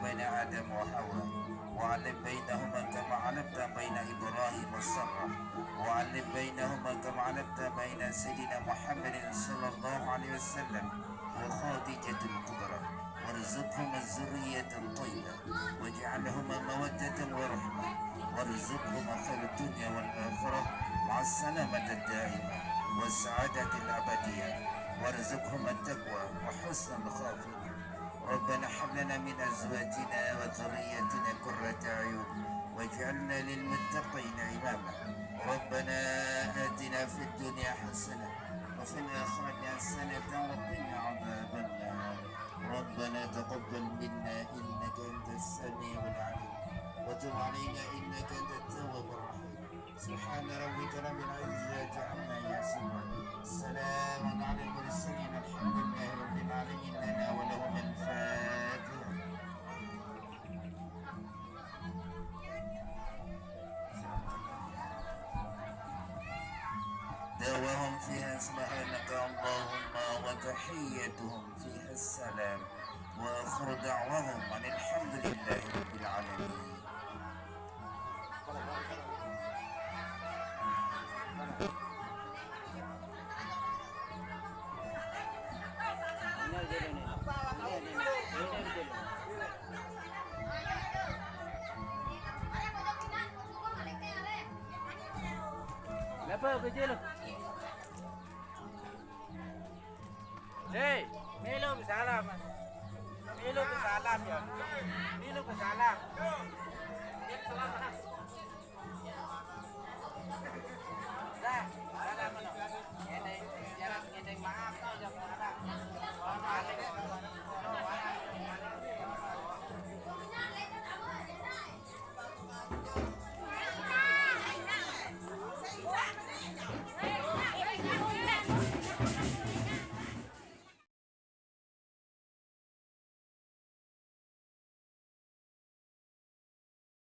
بين آدم وحواء، وعلم بينهما كما علمت بين إبراهيم والسرة، وعلم بينهما كما علمت بين سيدنا محمد صلى الله عليه وسلم وخديجة الكبرى، وارزقهما الذرية الطيبة، واجعلهما مودة ورحمة، وارزقهما خير الدنيا والآخرة مع السلامة الدائمة والسعادة الأبدية، وارزقهما التقوى وحسن الخاتمة. ربنا هب لنا من أزواجنا وذريتنا قرة أعين واجعلنا للمتقين إماما. ربنا آتنا في الدنيا حسنة وفي الآخرة حسنة وقنا عذاب النار. ربنا ربنا تقبل منا إنك أنت السميع العليم وتب علينا إنك أنت التواب الرحيم. سبحان ربك رب العزة عما يصفون، سلام على المرسلين، الحمد لله رب العالمين. لنا ولهم الفاتحة. دعواهم فيها سبحانك اللهم وتحيتهم فيها السلام وآخر دعواهم أن الحمد لله رب العالمين. Apa kerja lu? Hei, Milo bersalam. Milo bersalam ya. Milo bersalam. Dah, salam mana? Ngedeng, jarang ngedeng maaf tau jangan salam. Balik.